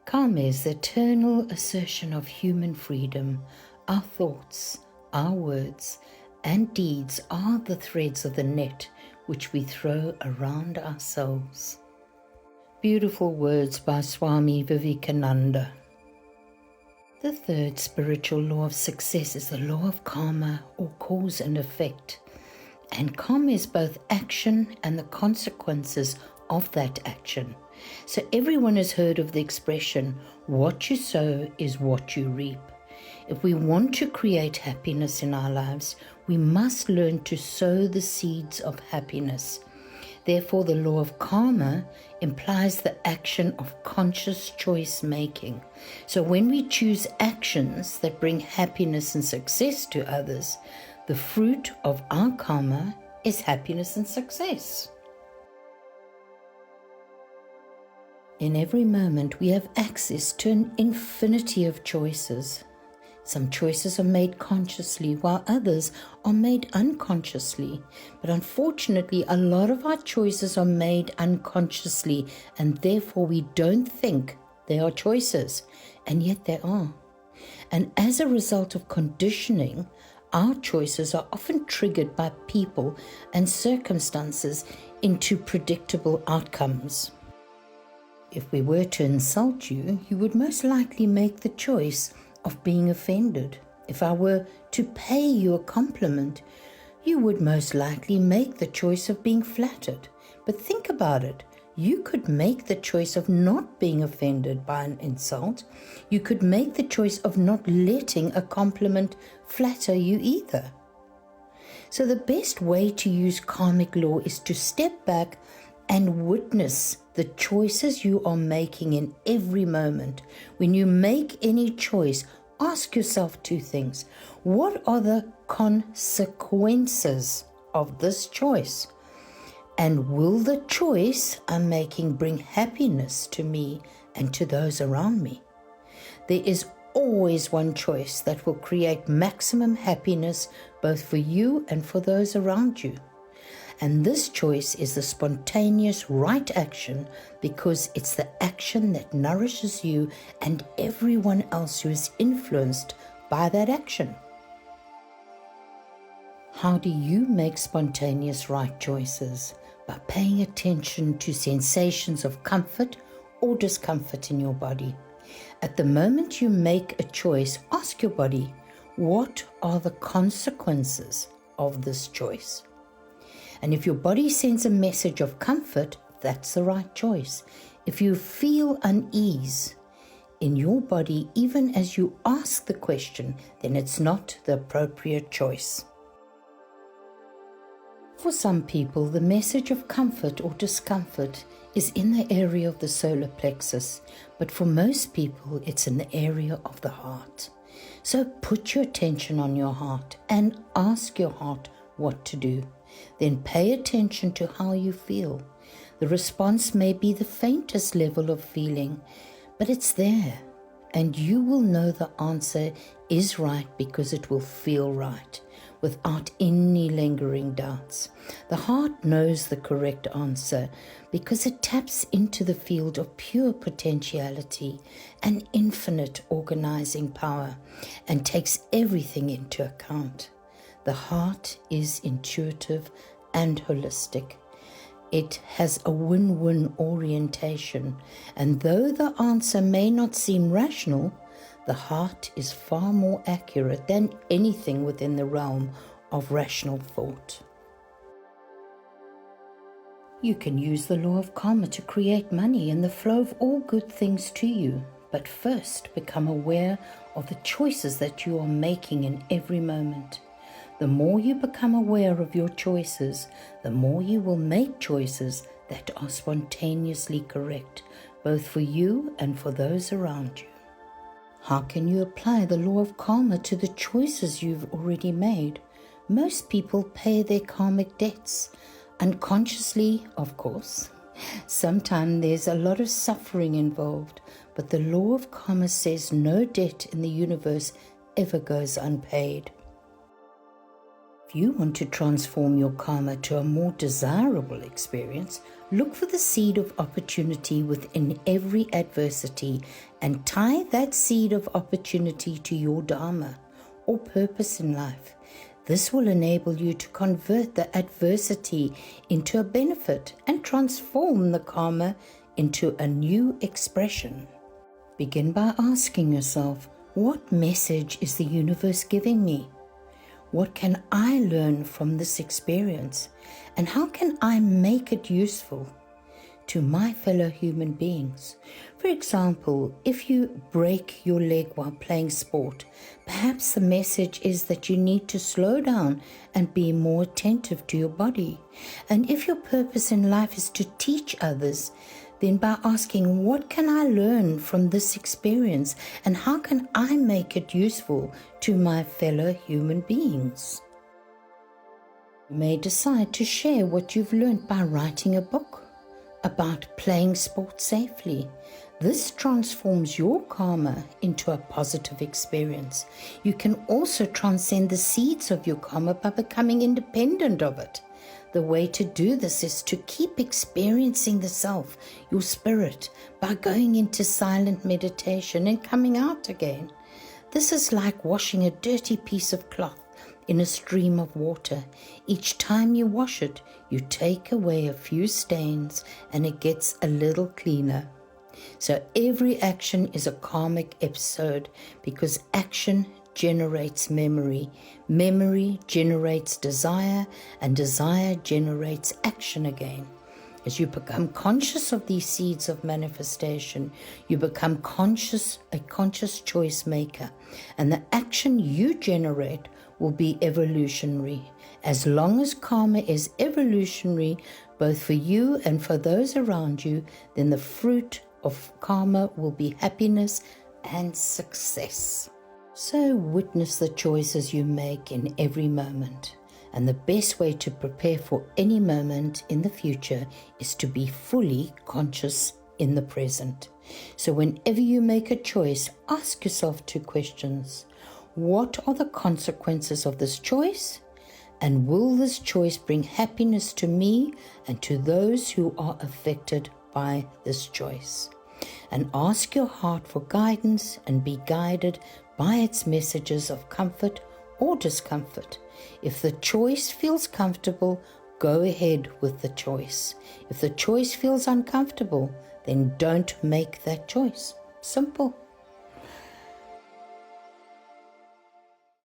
Karma is the eternal assertion of human freedom. Our thoughts, our words, and deeds are the threads of the net which we throw around ourselves. Beautiful words by Swami Vivekananda. The third spiritual law of success is the law of karma, or cause and effect. And karma is both action and the consequences of that action. So everyone has heard of the expression, what you sow is what you reap. If we want to create happiness in our lives, we must learn to sow the seeds of happiness. Therefore, the law of karma implies the action of conscious choice making. So when we choose actions that bring happiness and success to others, the fruit of our karma is happiness and success. In every moment, we have access to an infinity of choices. Some choices are made consciously, while others are made unconsciously. But unfortunately, a lot of our choices are made unconsciously, and therefore we don't think they are choices, and yet they are. And as a result of conditioning, our choices are often triggered by people and circumstances into predictable outcomes. If we were to insult you, you would most likely make the choice of being offended. If I were to pay you a compliment, you would most likely make the choice of being flattered. But think about it. You could make the choice of not being offended by an insult. You could make the choice of not letting a compliment flatter you either. So the best way to use karmic law is to step back and witness the choices you are making in every moment. When you make any choice, ask yourself two things. What are the consequences of this choice? And will the choice I'm making bring happiness to me and to those around me? There is always one choice that will create maximum happiness both for you and for those around you. And this choice is the spontaneous right action, because it's the action that nourishes you and everyone else who is influenced by that action. How do you make spontaneous right choices? By paying attention to sensations of comfort or discomfort in your body. At the moment you make a choice, ask your body, what are the consequences of this choice? And if your body sends a message of comfort, that's the right choice. If you feel unease in your body, even as you ask the question, then it's not the appropriate choice. For some people, the message of comfort or discomfort is in the area of the solar plexus, but for most people, it's in the area of the heart. So put your attention on your heart and ask your heart what to do. Then pay attention to how you feel. The response may be the faintest level of feeling, but it's there, and you will know the answer is right because it will feel right, without any lingering doubts. The heart knows the correct answer because it taps into the field of pure potentiality and infinite organizing power and takes everything into account. The heart is intuitive and holistic. It has a win-win orientation, and though the answer may not seem rational, the heart is far more accurate than anything within the realm of rational thought. You can use the law of karma to create money and the flow of all good things to you, but first become aware of the choices that you are making in every moment. The more you become aware of your choices, the more you will make choices that are spontaneously correct, both for you and for those around you. How can you apply the law of karma to the choices you've already made? Most people pay their karmic debts, unconsciously, of course. Sometimes there's a lot of suffering involved, but the law of karma says no debt in the universe ever goes unpaid. If you want to transform your karma to a more desirable experience, look for the seed of opportunity within every adversity and tie that seed of opportunity to your dharma or purpose in life. This will enable you to convert the adversity into a benefit and transform the karma into a new expression. Begin by asking yourself, what message is the universe giving me? What can I learn from this experience? And how can I make it useful to my fellow human beings? For example, if you break your leg while playing sport, perhaps the message is that you need to slow down and be more attentive to your body. And if your purpose in life is to teach others, then by asking, what can I learn from this experience and how can I make it useful to my fellow human beings? You may decide to share what you've learned by writing a book about playing sport safely. This transforms your karma into a positive experience. You can also transcend the seeds of your karma by becoming independent of it. The way to do this is to keep experiencing the self, your spirit, by going into silent meditation and coming out again. This is like washing a dirty piece of cloth in a stream of water. Each time you wash it, you take away a few stains and it gets a little cleaner. So every action is a karmic episode because action generates memory. Memory generates desire, and desire generates action again. As you become conscious of these seeds of manifestation, you become a conscious choice maker, and the action you generate will be evolutionary. As long as karma is evolutionary, both for you and for those around you, then the fruit of karma will be happiness and success. So witness the choices you make in every moment. And the best way to prepare for any moment in the future is to be fully conscious in the present. So whenever you make a choice, ask yourself 2 questions. What are the consequences of this choice? And will this choice bring happiness to me and to those who are affected by this choice? And ask your heart for guidance and be guided by its messages of comfort or discomfort. If the choice feels comfortable, go ahead with the choice. If the choice feels uncomfortable, then don't make that choice. Simple.